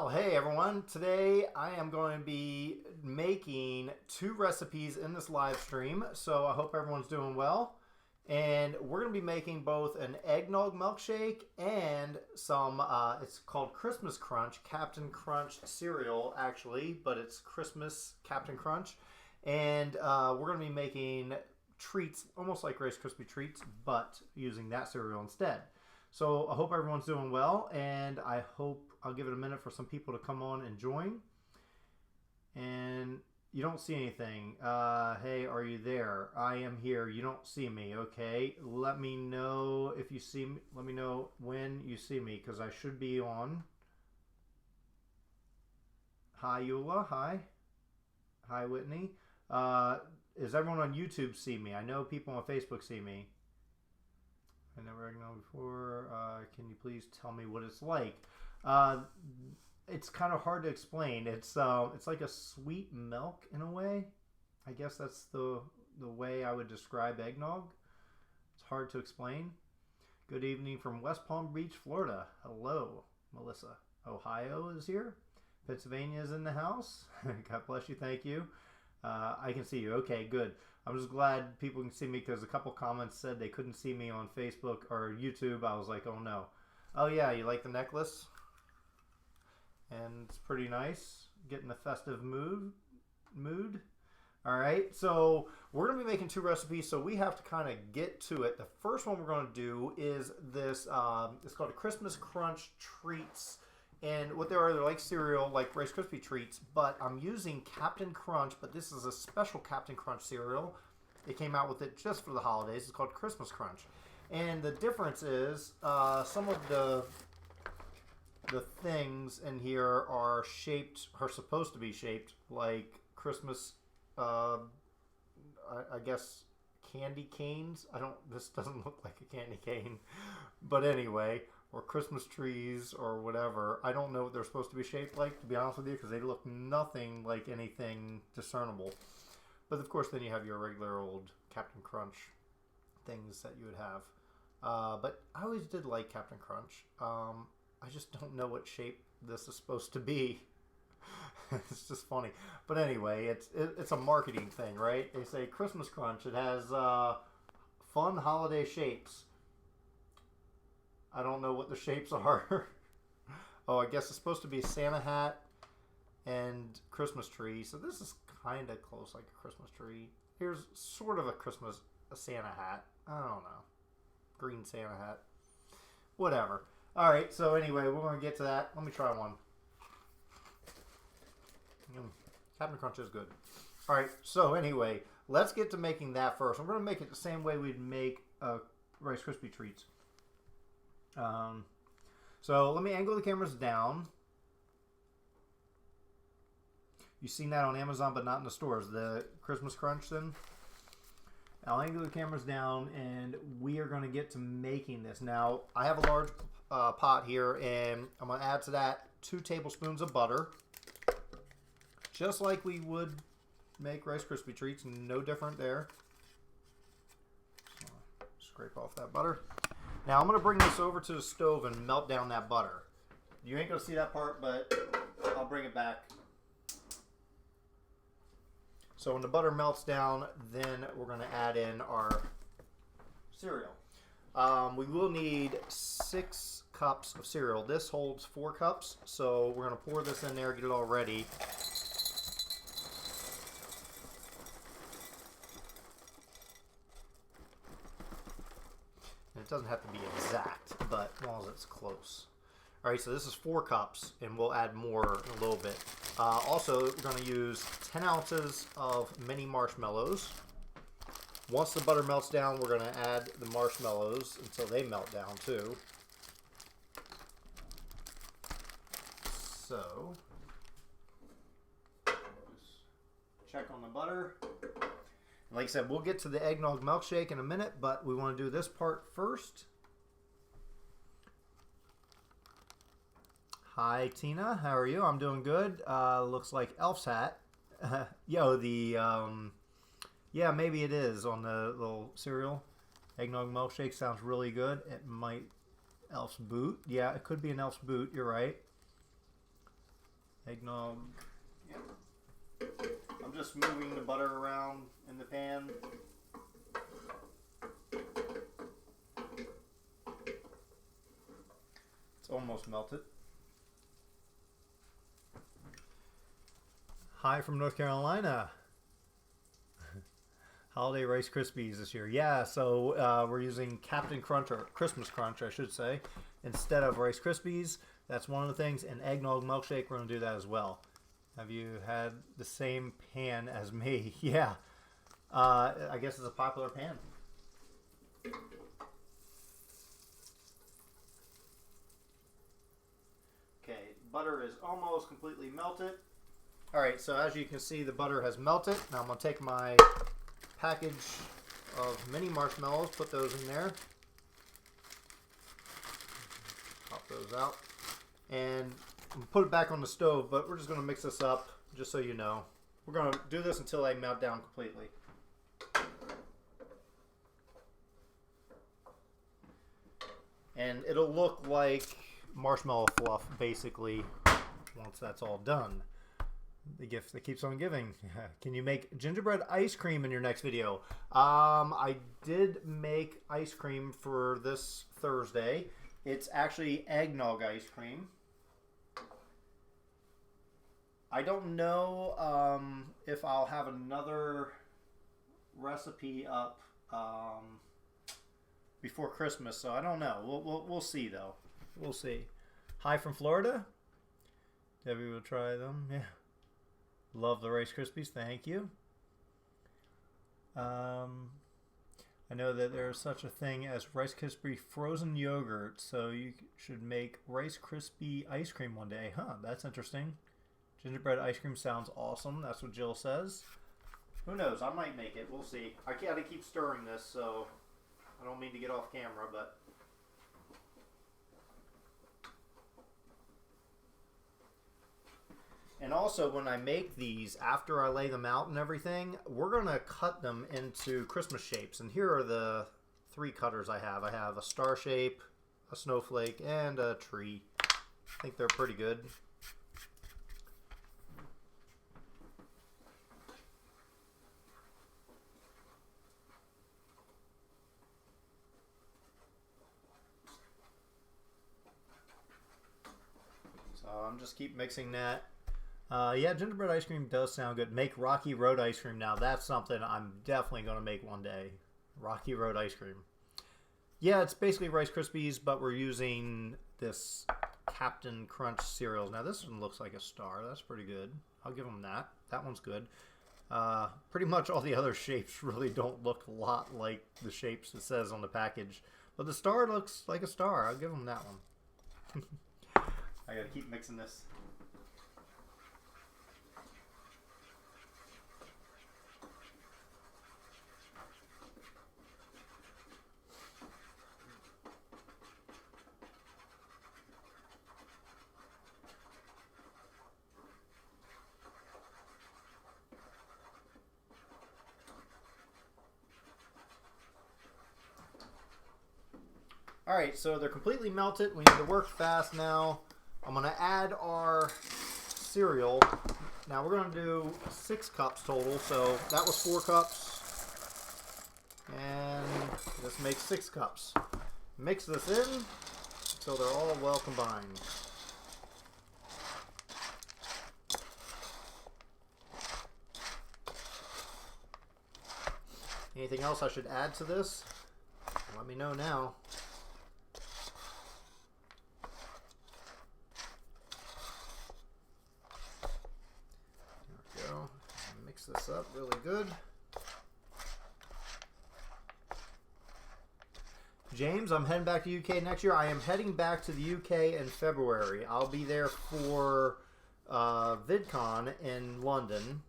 Well, hey everyone. Today I am going to be making two recipes in this live stream. So I hope everyone's doing well. And we're going to be making both an eggnog milkshake and some, it's called Christmas Crunch, Captain Crunch cereal actually, but it's Christmas Captain Crunch. And we're going to be making treats, almost like Rice Krispie treats, but using that cereal instead. So I hope everyone's doing well, and I hope I'll give it a minute for some people to come on and join. And you don't see anything. Hey, are you there? I am here. You don't see me. Okay. Let me know if you see me. Let me know when you see me, because I should be on. Hi, Eula. Hi. Hi, Whitney. Is everyone on YouTube see me? I know people on Facebook see me. I never eggnog before. Can you please tell me what it's like? It's kind of hard to explain. It's like a sweet milk in a way. I guess that's the way I would describe eggnog. It's hard to explain. Good evening from West Palm Beach, Florida. Hello, Melissa. Ohio is here. Pennsylvania is in the house. God bless you. Thank you. I can see you. Okay, good. I'm just glad people can see me, because a couple comments said they couldn't see me on Facebook or YouTube. I was like, oh no. Oh yeah, you like the necklace? And it's pretty nice. Getting the festive mood. All right, so we're going to be making two recipes, so we have to kind of get to it. The first one we're going to do is this, it's called a Christmas Crunch Treats. And what they're like cereal, like Rice Krispie treats, but I'm using Captain Crunch, but this is a special Captain Crunch cereal. They came out with it just for the holidays. It's called Christmas Crunch. And the difference is some of the things in here are supposed to be shaped like Christmas, I guess, candy canes. This doesn't look like a candy cane. But anyway, or Christmas trees or whatever. I don't know what they're supposed to be shaped like, to be honest with you, because they look nothing like anything discernible. But of course, then you have your regular old Captain Crunch things that you would have. But I always did like Captain Crunch. I just don't know what shape this is supposed to be. It's just funny. But anyway, it's a marketing thing, right? They say Christmas Crunch. It has fun holiday shapes. I don't know what the shapes are. Oh, I guess it's supposed to be Santa hat and Christmas tree. So this is kind of close, like a Christmas tree. Here's sort of a Santa hat. I don't know. Green Santa hat. Whatever. All right, so anyway, we're going to get to that. Let me try one. Captain Crunch is good. All right, so anyway, let's get to making that first. I'm going to make it the same way we'd make Rice Krispie treats. So let me angle the cameras down. You've seen that on Amazon, but not in the stores. The Christmas Crunch then. I'll angle the cameras down, and we are going to get to making this. Now, I have a large pot here, and I'm going to add to that 2 tablespoons of butter. Just like we would make Rice Krispie treats. No different there. So, scrape off that butter. Now, I'm going to bring this over to the stove and melt down that butter. You ain't going to see that part, but I'll bring it back. So when the butter melts down, then we're going to add in our cereal. We will need 6 cups of cereal. This holds 4 cups, so we're going to pour this in there, get it all ready. It doesn't have to be exact, but as long as it's close. All right, so this is 4 cups, and we'll add more in a little bit. Also, we're going to use 10 ounces of mini marshmallows. Once the butter melts down, we're going to add the marshmallows until they melt down too. So, check on the butter. Like I said, we'll get to the eggnog milkshake in a minute, but we want to do this part first. Hi, Tina. How are you? I'm doing good. Looks like Elf's hat. Yo, yeah, maybe it is on the little cereal. Eggnog milkshake sounds really good. It might Elf's boot. Yeah, it could be an Elf's boot. You're right. Eggnog. Yep. I'm just moving the butter around in the pan. It's almost melted. Hi from North Carolina. Holiday Rice Krispies this year. Yeah, so we're using Captain Crunch, or Christmas Crunch, I should say, instead of Rice Krispies. That's one of the things. And eggnog milkshake, we're going to do that as well. Have you had the same pan as me? Yeah. I guess it's a popular pan. Okay, butter is almost completely melted. Alright, so as you can see, the butter has melted. Now I'm going to take my package of mini marshmallows, put those in there. Pop those out. And put it back on the stove, but we're just going to mix this up, just so you know. We're going to do this until they melt down completely. And it'll look like marshmallow fluff, basically, once that's all done. The gift that keeps on giving. Can you make gingerbread ice cream in your next video? I did make ice cream for this Thursday. It's actually eggnog ice cream. I don't know if I'll have another recipe up before Christmas, so I don't know. We'll see though. We'll see. Hi from Florida. Debbie will try them. Yeah. Love the Rice Krispies. Thank you. I know that there's such a thing as Rice Krispie frozen yogurt, so you should make Rice Krispie ice cream one day. Huh, that's interesting. Gingerbread ice cream sounds awesome. That's what Jill says. Who knows? I might make it. We'll see. I gotta keep stirring this, so I don't mean to get off camera, but... And also, when I make these, after I lay them out and everything, we're going to cut them into Christmas shapes. And here are the 3 cutters I have. I have a star shape, a snowflake, and a tree. I think they're pretty good. So I'm just keep mixing that. Yeah, gingerbread ice cream does sound good. Make Rocky Road ice cream now. That's something I'm definitely going to make one day. Rocky Road ice cream. Yeah, it's basically Rice Krispies, but we're using this Captain Crunch cereal. Now, this one looks like a star. That's pretty good. I'll give them that. That one's good. Pretty much all the other shapes really don't look a lot like the shapes it says on the package. But the star looks like a star. I'll give them that one. I got to keep mixing this. Alright, so they're completely melted. We need to work fast now. I'm going to add our cereal. Now we're going to do 6 cups total, so that was 4 cups. And this makes 6 cups. Mix this in until they're all well combined. Anything else I should add to this? Let me know now. This up really good. James, I'm heading back to UK next year. I am heading back to the UK in February. I'll be there for VidCon in London.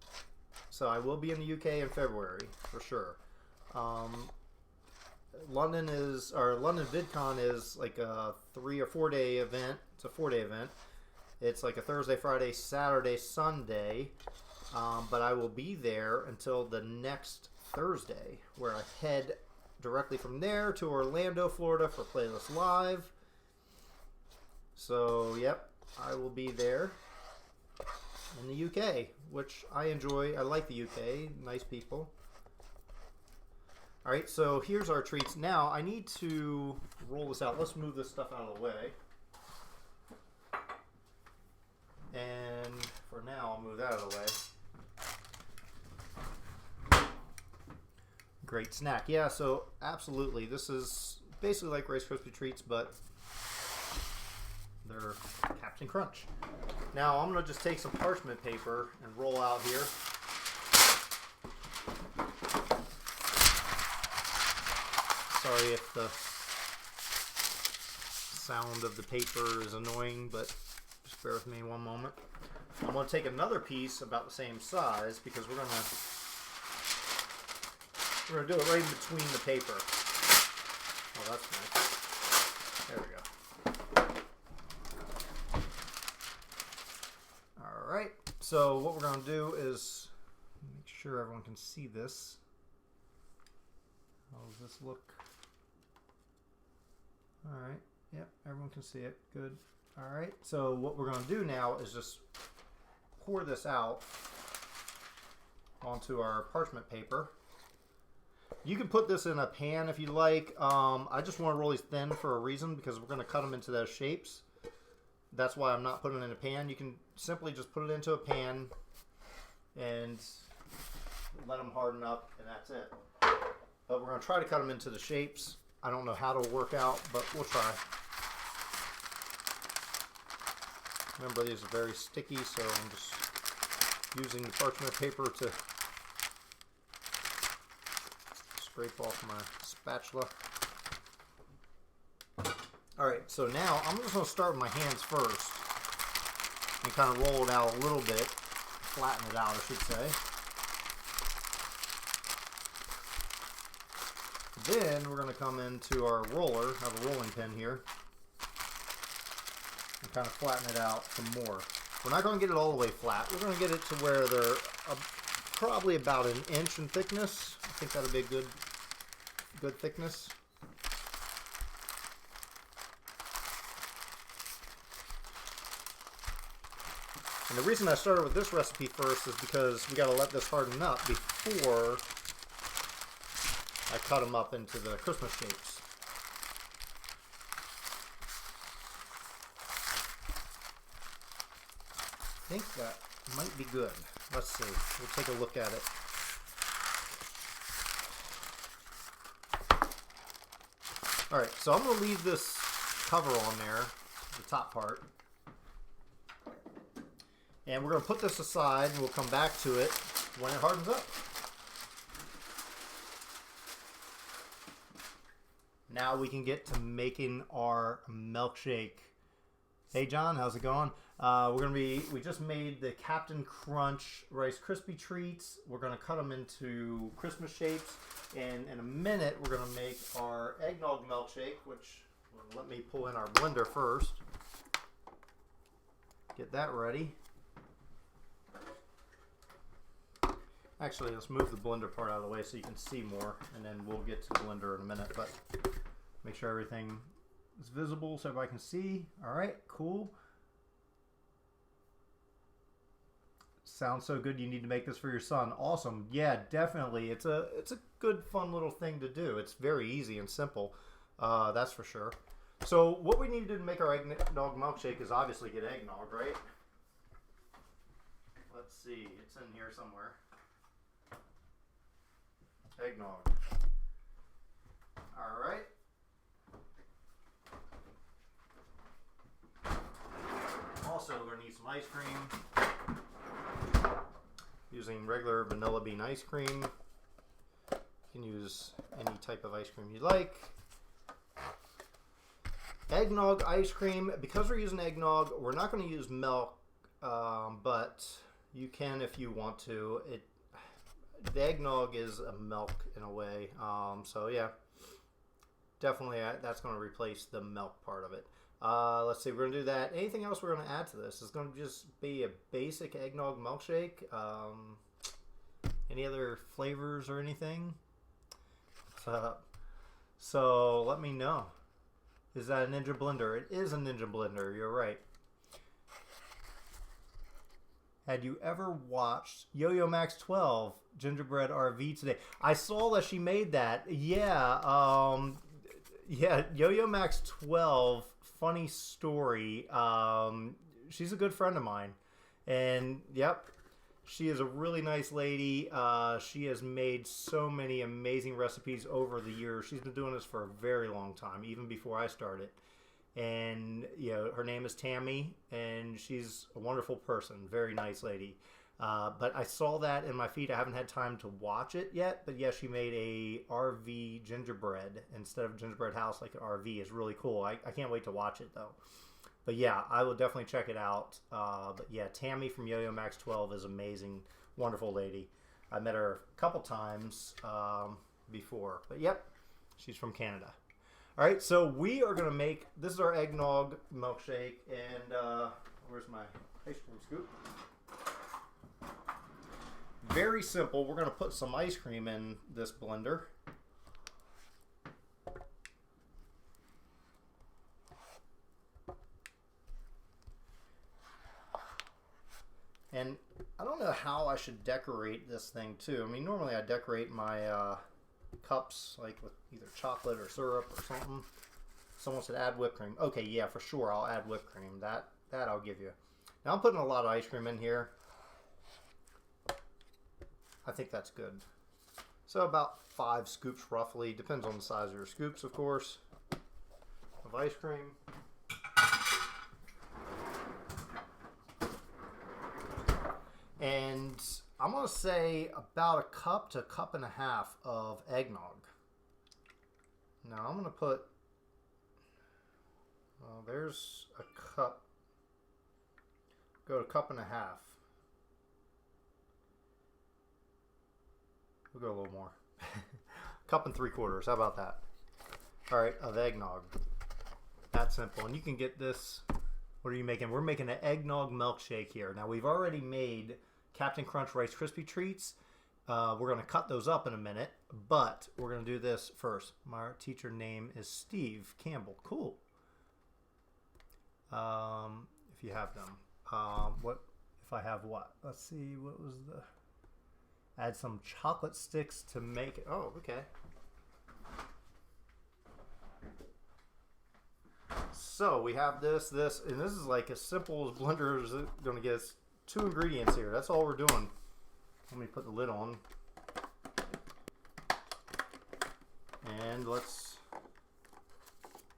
So I will be in the UK in February for sure. London VidCon is like a 3 or 4 day event. It's a 4-day event. It's like a Thursday, Friday, Saturday, Sunday. But I will be there until the next Thursday, where I head directly from there to Orlando, Florida for Playlist Live. So, yep, I will be there. in the UK, which I enjoy. I like the UK, nice people. All right, so here's our treats. Now I need to roll this out. Let's move this stuff out of the way. And for now, I'll move that out of the way. Great snack. Yeah, so absolutely. This is basically like Rice Krispie treats, but they're Captain Crunch. Now I'm going to just take some parchment paper and roll out here. Sorry if the sound of the paper is annoying, but just bear with me one moment. I'm going to take another piece about the same size because we're going to do it right in between the paper. Oh, that's nice. There we go. All right. So what we're going to do is make sure everyone can see this. How does this look? All right. Yep, everyone can see it. Good. All right. So what we're going to do now is just pour this out onto our parchment paper. You can put this in a pan if you like. I just want to roll these thin for a reason because we're going to cut them into those shapes. That's why I'm not putting it in a pan. You can simply just put it into a pan and let them harden up, and that's it. But we're going to try to cut them into the shapes. I don't know how to work out, but we'll try. Remember, these are very sticky, so I'm just using the parchment paper to scrape off my spatula. Alright, so now I'm just going to start with my hands first and kind of roll it out a little bit, flatten it out I should say. Then we're going to come into our roller, I have a rolling pin here, and kind of flatten it out some more. We're not going to get it all the way flat, we're going to get it to where they're probably about an inch in thickness. I think that'll be a good thickness. And the reason I started with this recipe first is because we got to let this harden up before I cut them up into the Christmas shapes. I think that might be good. Let's see. We'll take a look at it. Alright, so I'm going to leave this cover on there, the top part. And we're going to put this aside and we'll come back to it when it hardens up. Now we can get to making our milkshake. Hey John, how's it going? We just made the Captain Crunch Rice Krispie treats. We're gonna cut them into Christmas shapes, and in a minute we're gonna make our eggnog milkshake, which let me pull in our blender first. Get that ready. Actually, let's move the blender part out of the way so you can see more, and then we'll get to the blender in a minute, but make sure everything is visible so everybody can see. All right, cool. Sounds so good. You need to make this for your son. Awesome. Yeah, definitely. It's a good, fun little thing to do. It's very easy and simple. That's for sure. So what we need to do to make our eggnog milkshake is obviously get eggnog, right? Let's see. It's in here somewhere. Eggnog. All right. Also, we're going to need some ice cream. Using regular vanilla bean ice cream. You can use any type of ice cream you like. Eggnog ice cream. Because we're using eggnog, we're not going to use milk, but you can if you want to. The eggnog is a milk in a way. So yeah, definitely that's going to replace the milk part of it. Let's see, we're going to do that. Anything else we're going to add to this? It's going to just be a basic eggnog milkshake. Any other flavors or anything? So let me know. Is that a Ninja blender? It is a Ninja blender, you're right. Had you ever watched Yo-Yo Max 12 Gingerbread RV today? I saw that she made that. Yeah. Yeah, Yo-Yo Max 12, funny story. She's a good friend of mine. And, yep, she is a really nice lady. She has made so many amazing recipes over the years. She's been doing this for a very long time, even before I started. And, you know, her name is Tammy, and she's a wonderful person. Very nice lady. But I saw that in my feed. I haven't had time to watch it yet. But, yeah, she made a RV gingerbread instead of gingerbread house like an RV. It's really cool. I can't wait to watch it, though. But, yeah, I will definitely check it out. But, yeah, Tammy from Yo-Yo Max 12 is amazing. Wonderful lady. I met her a couple times before. But, yep, she's from Canada. All right, so we are going to make, this is our eggnog milkshake, and where's my ice cream scoop? Very simple. We're going to put some ice cream in this blender. And I don't know how I should decorate this thing too. I mean, normally I decorate my cups like with either chocolate or syrup or something. Someone said add whipped cream. Okay, yeah, for sure I'll add whipped cream. That I'll give you. Now I'm putting a lot of ice cream in here. I think that's good. So about 5 scoops roughly. Depends on the size of your scoops, of course, of ice cream. And I'm going to say about a cup to a cup and a half of eggnog. Now I'm going to put, well, there's a cup. Go to a cup and a half. We'll go a little more. Cup and 3/4. How about that? All right, of eggnog. That simple. And you can get this. What are you making? We're making an eggnog milkshake here. Now we've already made Captain Crunch Rice Krispie treats. We're going to cut those up in a minute, but we're going to do this first. My teacher name is Steve Campbell. Cool. If you have them. What if I have what? Let's see. What was the... Add some chocolate sticks to make it. Oh, okay. So we have this, and this is like as simple as Blender is going to get us 2 ingredients here. That's all we're doing. Let me put the lid on. And let's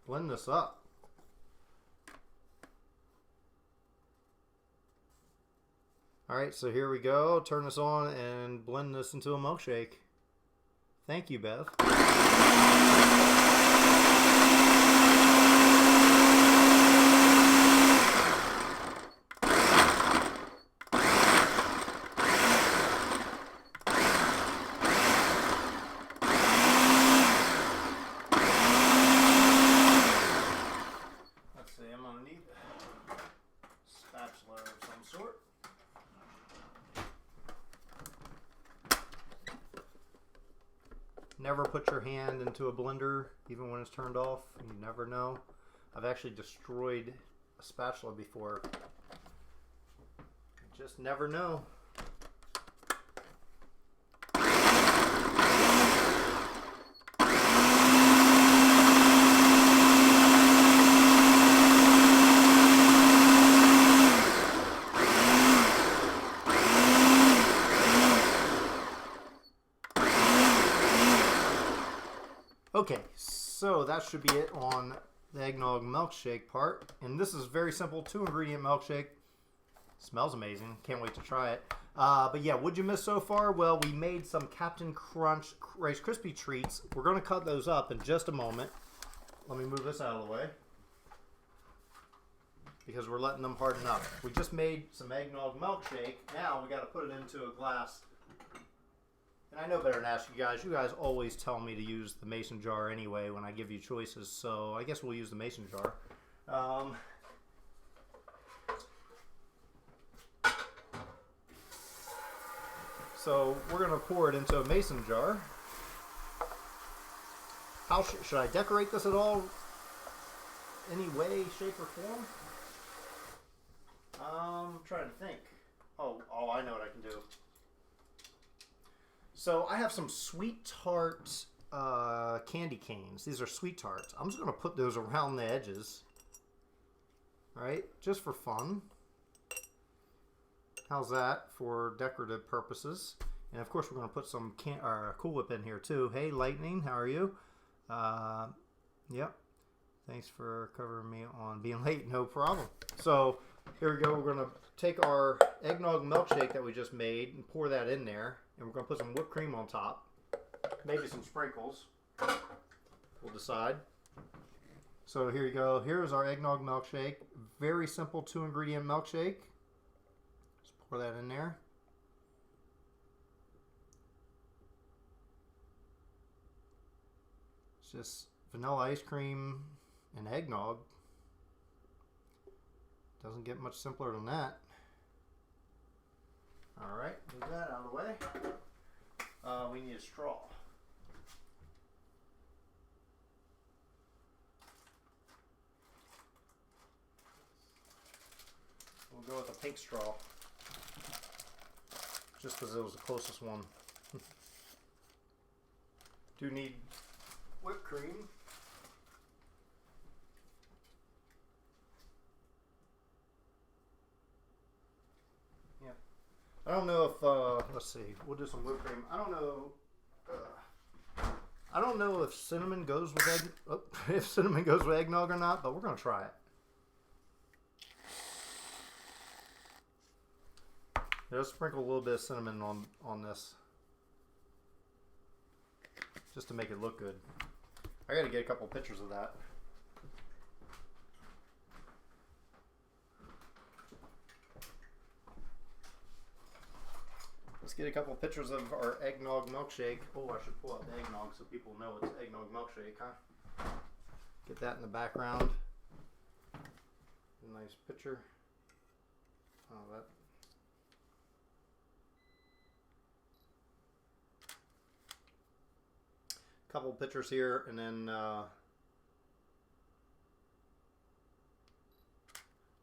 blend this up. Alright, so here we go. Turn this on and blend this into a milkshake. Thank you, Bev. Let's see, I'm going to need a spatula of some sort. Never put your hand into a blender, even when it's turned off. You never know. I've actually destroyed a spatula before. You just never know. Okay, so that should be it on the eggnog milkshake part. And this is very simple, 2 ingredient milkshake. Smells amazing. Can't wait to try it. But yeah, what'd you miss so far? Well, we made some Captain Crunch Rice Krispie treats. We're going to cut those up in just a moment. Let me move this out of the way, because we're letting them harden up. We just made some eggnog milkshake. Now we got to put it into a glass. And I know better than ask you guys. You guys always tell me to use the mason jar anyway when I give you choices. So I guess we'll use the mason jar. So we're going to pour it into a mason jar. How should I decorate this at all? Any way, shape, or form? I'm trying to think. Oh, I know what I can do. So I have some sweet tart candy canes. These are sweet tarts. I'm just going to put those around the edges. Right? Just for fun. How's that for decorative purposes? And of course we're going to put some Cool Whip in here too. Hey Lightning, how are you? Yep. Thanks for covering me on being late. No problem. So here we go. We're going to take our eggnog milkshake that we just made and pour that in there. And we're going to put some whipped cream on top. Maybe some sprinkles. We'll decide. So here you go. Here's our eggnog milkshake. Very simple 2-ingredient milkshake. Just pour that in there. It's just vanilla ice cream and eggnog. Doesn't get much simpler than that. Alright, move that out of the way. We need a straw. We'll go with a pink straw. Just because it was the closest one. Do need whipped cream. Yeah. I don't know if, let's see, we'll do some whipped cream. I don't know if cinnamon goes with if cinnamon goes with eggnog or not, but we're going to try it. Just sprinkle a little bit of cinnamon on this. Just to make it look good. I got to get a couple pictures of that. Let's get a couple pictures of our eggnog milkshake. Oh, I should pull out the eggnog so people know it's eggnog milkshake, huh? Get that in the background. A nice picture. Oh, that. Couple pictures here, and then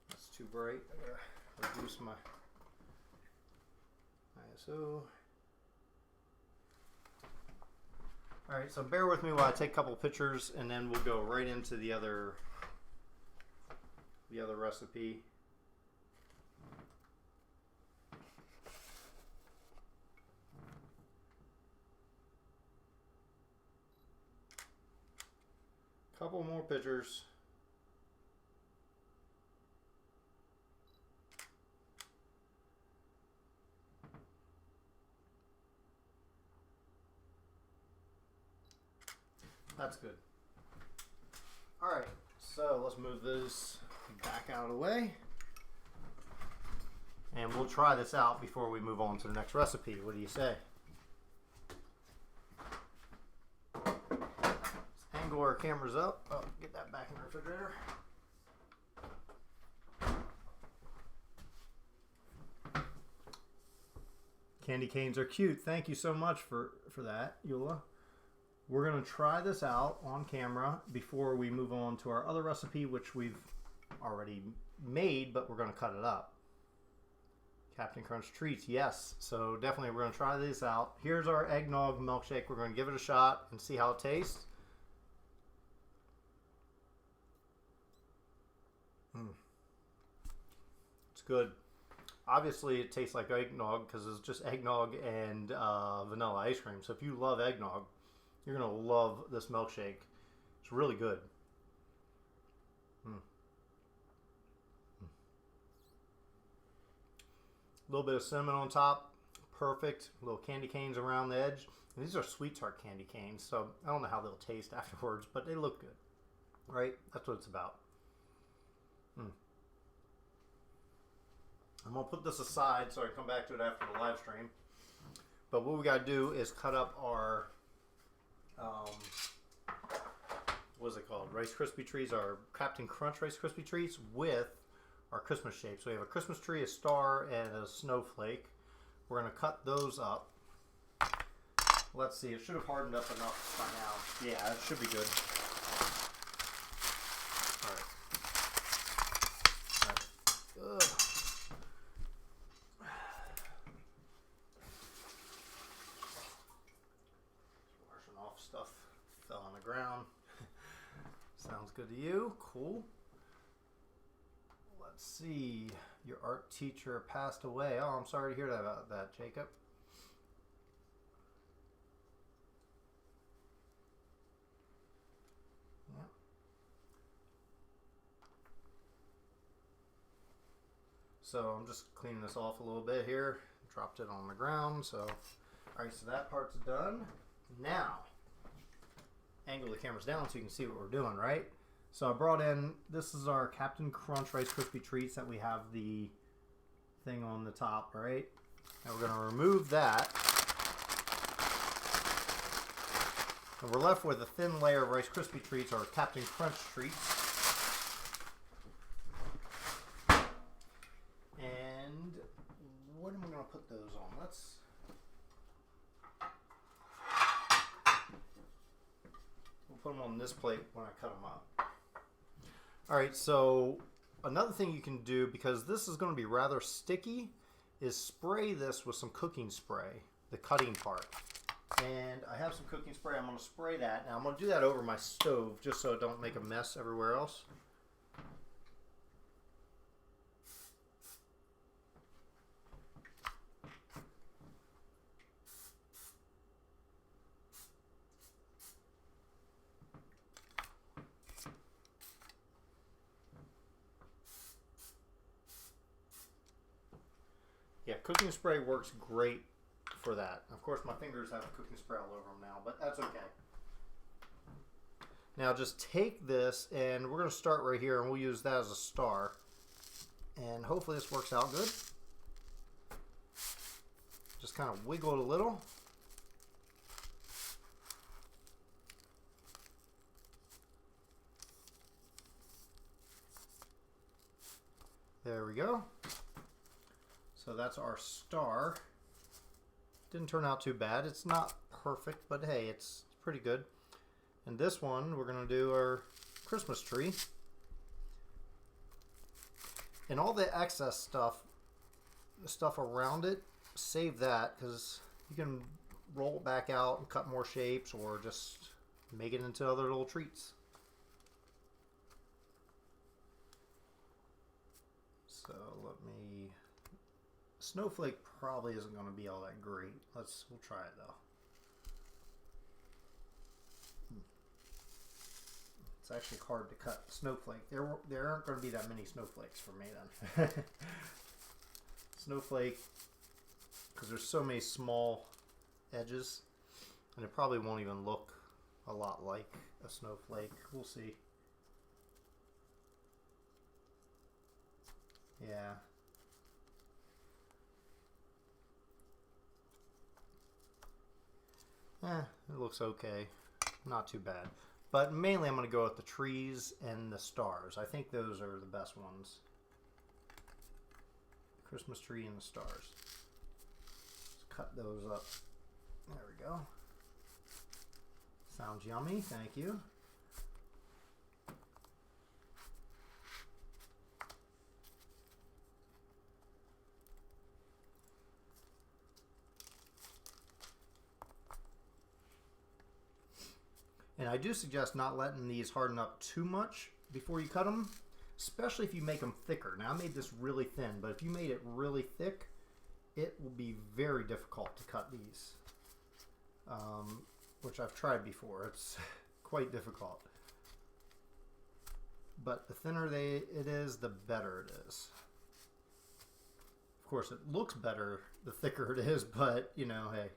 that's too bright. I gotta reduce my ISO. All right, so bear with me while I take a couple pictures, and then we'll go right into the other recipe. Couple more pictures. That's good. All right, so let's move this back out of the way. And we'll try this out before we move on to the next recipe. What do you say? Angle our cameras up. Oh, get that back in the refrigerator. Candy canes are cute. Thank you so much for that, Eula. We're going to try this out on camera before we move on to our other recipe, which we've already made, but we're going to cut it up. Captain Crunch treats, yes. So definitely we're going to try these out. Here's our eggnog milkshake. We're going to give it a shot and see how it tastes. It's good. Obviously it tastes like eggnog because it's just eggnog and vanilla ice cream. So if you love eggnog, you're going to love this milkshake. It's really good. A little bit of cinnamon on top. Perfect. Little candy canes around the edge. And these are sweet tart candy canes, so I don't know how they'll taste afterwards, but they look good. Right? That's what it's about. I'm going to put this aside so I can come back to it after the live stream. But what we got to do is cut up our, what is it called? Rice Krispie treats, our Captain Crunch Rice Krispie treats with our Christmas shape. So we have a Christmas tree, a star, and a snowflake. We're going to cut those up. Let's see, it should have hardened up enough by now. Yeah, it should be good. All right. good to you. Cool. Let's see. Your art teacher passed away. Oh, I'm sorry to hear that about that, Jacob. Yeah. So I'm just cleaning this off a little bit here. Dropped it on the ground. So, all right. So that part's done. Now, angle the cameras down so you can see what we're doing, right? So I brought in, this is our Captain Crunch Rice Krispie Treats that we have the thing on the top, right? And we're going to remove that. And we're left with a thin layer of Rice Krispie Treats, or Captain Crunch Treats. And what am I going to put those on? We'll put them on this plate when I cut them up. Alright, so another thing you can do, because this is going to be rather sticky, is spray this with some cooking spray, the cutting part. And I have some cooking spray. I'm going to spray that. Now I'm going to do that over my stove just so it don't make a mess everywhere else. Yeah, cooking spray works great for that. Of course, my fingers have cooking spray all over them now, but that's okay. Now just take this, and we're going to start right here, and we'll use that as a star. And hopefully this works out good. Just kind of wiggle it a little. There we go. So that's our star. Didn't turn out too bad. It's not perfect, but hey, it's pretty good. And this one, we're going to do our Christmas tree. And all the excess stuff, the stuff around it, save that, because you can roll it back out and cut more shapes, or just make it into other little treats. So let me... Snowflake probably isn't going to be all that great. We'll try it though. It's actually hard to cut snowflake. There aren't going to be that many snowflakes for me then. Snowflake, because there's so many small edges, and it probably won't even look a lot like a snowflake. We'll see. Yeah. It looks okay. Not too bad. But mainly I'm going to go with the trees and the stars. I think those are the best ones. The Christmas tree and the stars. Let's cut those up. There we go. Sounds yummy. Thank you. And I do suggest not letting these harden up too much before you cut them, especially if you make them thicker. Now I made this really thin, but if you made it really thick, it will be very difficult to cut these, which I've tried before. It's quite difficult. But the thinner it is, the better it is. Of course, it looks better the thicker it is, but, you know, hey.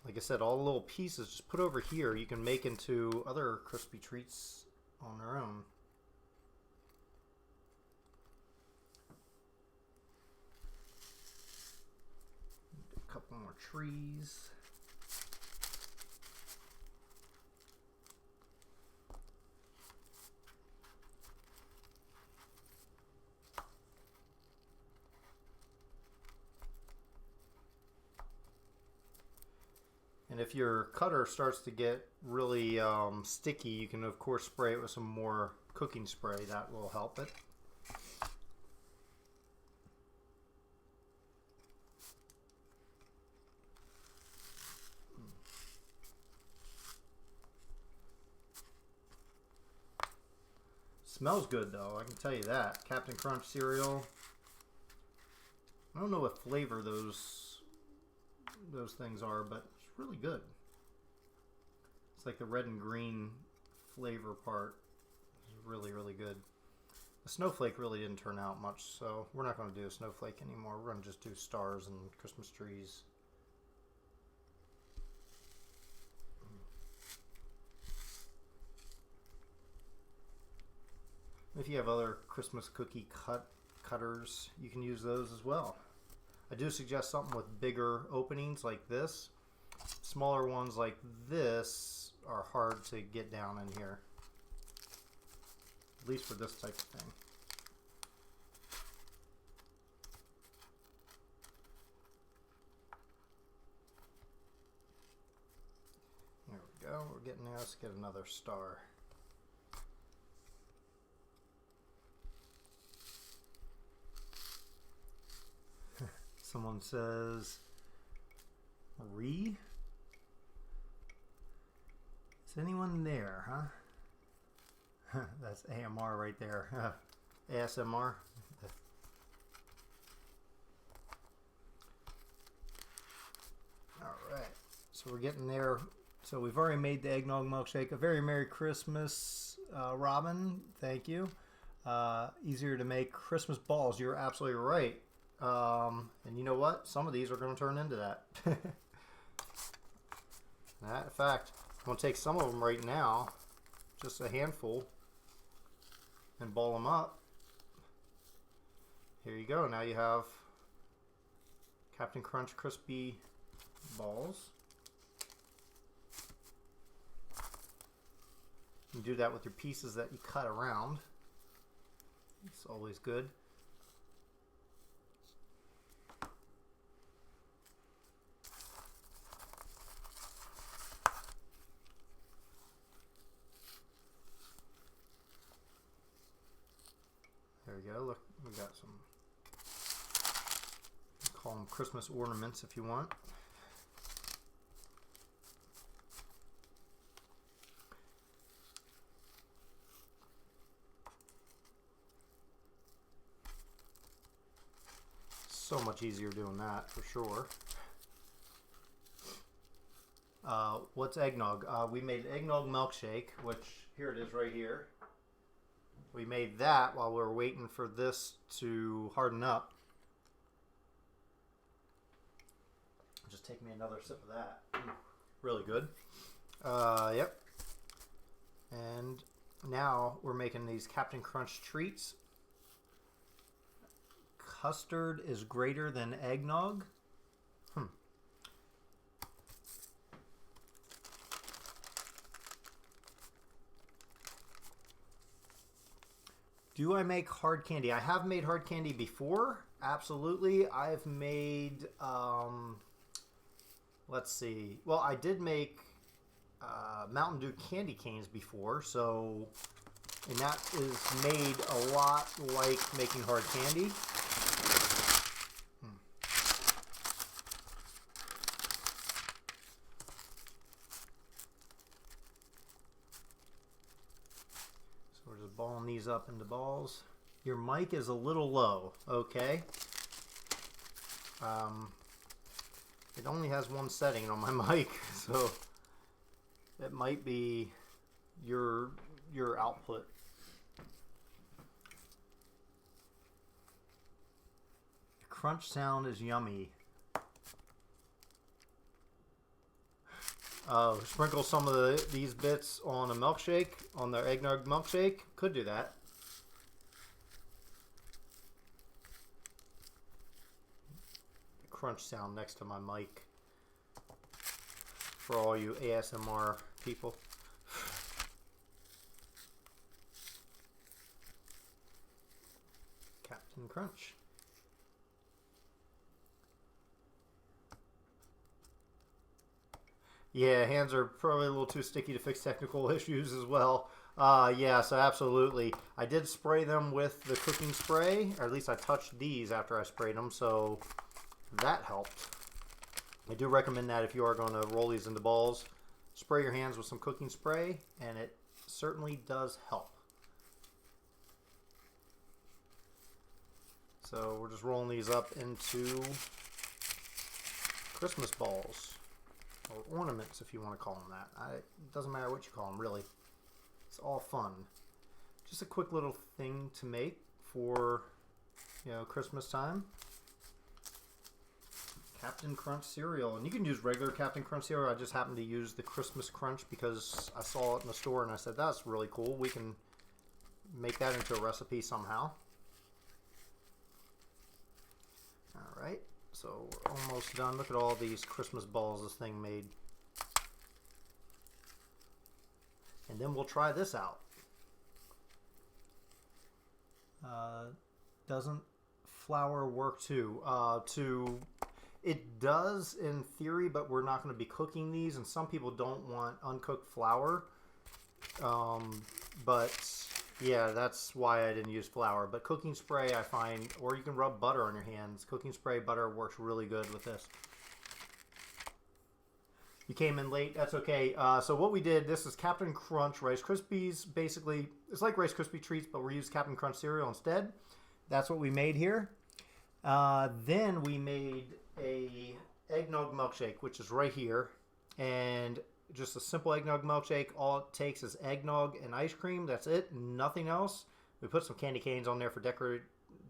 Like I said, all the little pieces just put over here, you can make into other crispy treats on their own. A couple more trees. And if your cutter starts to get really sticky, you can of course spray it with some more cooking spray. That will help it. Smells good though, I can tell you that. Captain Crunch cereal. I don't know what flavor those things are, but it's really good. It's like the red and green flavor part is really, really good. The snowflake really didn't turn out much, so we're not going to do a snowflake anymore. We're going to just do stars and Christmas trees. If you have other Christmas cookie cutters, you can use those as well. I do suggest something with bigger openings like this. Smaller ones like this are hard to get down in here. At least for this type of thing. There we go. We're getting there. Let's get another star. Someone says, Is anyone there, huh? That's AMR right there. ASMR. Alright, so we're getting there. So we've already made the eggnog milkshake. A very Merry Christmas, Robin. Thank you. Easier to make Christmas balls. You're absolutely right. And you know what? Some of these are going to turn into that. In fact, I'm going to take some of them right now, just a handful, and ball them up. Here you go. Now you have Captain Crunch crispy balls. You can do that with your pieces that you cut around. It's always good. There we go. Look, we got some, call them Christmas ornaments if you want. So much easier doing that for sure. What's eggnog? We made eggnog milkshake, which here it is right here. We made that while we were waiting for this to harden up. Just take me another sip of that. Really good. Yep. And now we're making these Captain Crunch treats. Custard is greater than eggnog. Do I make hard candy? I have made hard candy before. Absolutely. I've made, let's see. Well, I did make Mountain Dew candy canes before. So, and that is made a lot like making hard candy. We're just balling these up into balls. Your mic is a little low, okay? It only has one setting on my mic, so it might be your output. The crunch sound is yummy. Sprinkle some of these bits on a milkshake, on their eggnog milkshake. Could do that. The crunch sound next to my mic for all you ASMR people. Captain Crunch. Yeah, hands are probably a little too sticky to fix technical issues as well. Yeah, so absolutely. I did spray them with the cooking spray, or at least I touched these after I sprayed them, so that helped. I do recommend that if you are going to roll these into balls, spray your hands with some cooking spray, and it certainly does help. So we're just rolling these up into Christmas balls, or ornaments if you want to call them that. It doesn't matter what you call them, really. It's all fun. Just a quick little thing to make for, you know, Christmas time. Captain Crunch cereal, and you can use regular Captain Crunch cereal. I just happened to use the Christmas Crunch because I saw it in the store and I said, that's really cool. We can make that into a recipe somehow. Alright, so we're almost done. Look at all these Christmas balls this thing made. And then we'll try this out. Doesn't flour work too? It does in theory, but we're not going to be cooking these, and some people don't want uncooked flour. But yeah, that's why I didn't use flour. But cooking spray, I find, or you can rub butter on your hands. Cooking spray butter works really good with this. You came in late, that's okay. So what we did, this is Captain Crunch Rice Krispies. Basically, it's like Rice Krispie treats, but we used Captain Crunch cereal instead. That's what we made here. Then we made a eggnog milkshake, which is right here, and just a simple eggnog milkshake. All it takes is eggnog and ice cream. That's it, nothing else. We put some candy canes on there for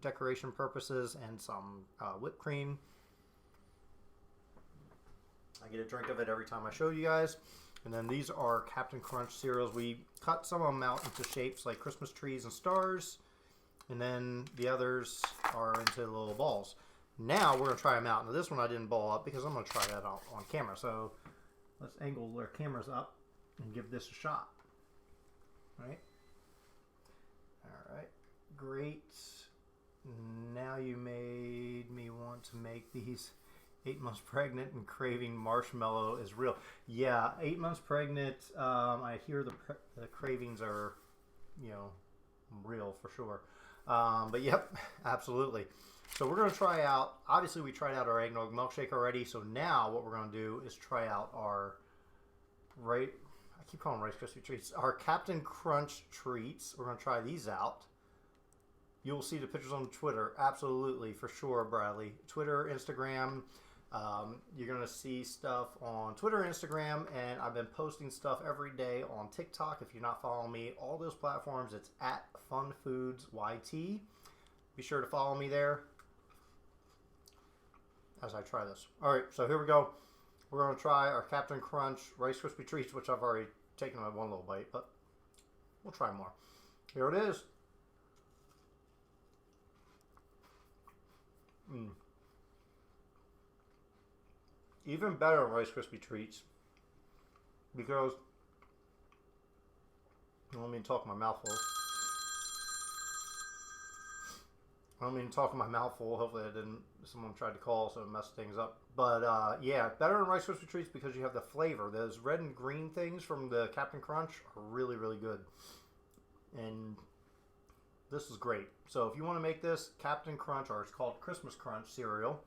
decoration purposes and some whipped cream. I get a drink of it every time I show you guys. And then these are Captain Crunch cereals. We cut some of them out into shapes like Christmas trees and stars, and then the others are into little balls. Now we're going to try them out. Now this one I didn't ball up because I'm going to try that out on camera. So let's angle our cameras up and give this a shot. All right. All right. Great. Now you made me want to make these. 8 months pregnant and craving marshmallow is real. Yeah, 8 months pregnant. I hear the cravings are, you know, real for sure. But yep, absolutely. So we're going to try out, obviously we tried out our eggnog milkshake already, so now what we're going to do is try out our, I keep calling them Rice Krispie treats, our Captain Crunch treats. We're going to try these out. You'll see the pictures on Twitter, absolutely, for sure, Bradley. Twitter, Instagram, you're going to see stuff on Twitter, Instagram, and I've been posting stuff every day on TikTok. If you're not following me, all those platforms, it's at FunFoodsYT. Be sure to follow me there as I try this. All right, so here we go. We're going to try our Captain Crunch Rice Krispie treats, which I've already taken one little bite, but we'll try more. Here it is. Even better Rice Krispie treats because I don't mean to talk my mouth full. Hopefully someone tried to call, so it messed things up. But yeah, better than Rice Krispie treats because you have the flavor. Those red and green things from the Captain Crunch are really, really good. And this is great. So if you want to make this Captain Crunch, or it's called Christmas Crunch cereal,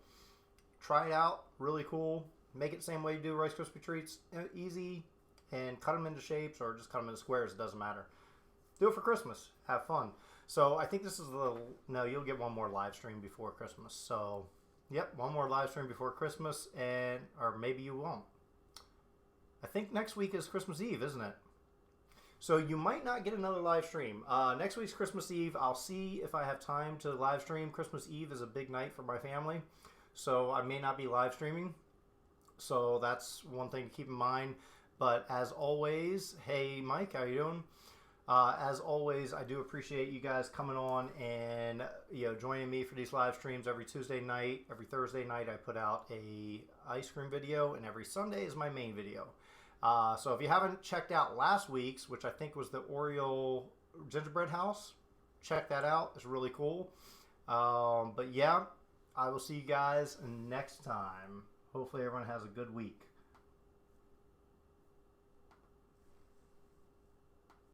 try it out. Really cool. Make it the same way you do Rice Krispie treats. Easy. And cut them into shapes or just cut them into squares. It doesn't matter. Do it for Christmas. Have fun. So I think this is no, you'll get one more live stream before Christmas. So, yep, one more live stream before Christmas, or maybe you won't. I think next week is Christmas Eve, isn't it? So you might not get another live stream. Next week's Christmas Eve. I'll see if I have time to live stream. Christmas Eve is a big night for my family, so I may not be live streaming. So that's one thing to keep in mind. But as always, hey Mike, how you doing? As always, I do appreciate you guys coming on and joining me for these live streams every Tuesday night. Every Thursday night I put out a ice cream video, and every Sunday is my main video. So if you haven't checked out last week's, which I think was the Oreo gingerbread house, check that out. It's really cool. But yeah, I will see you guys next time. Hopefully everyone has a good week.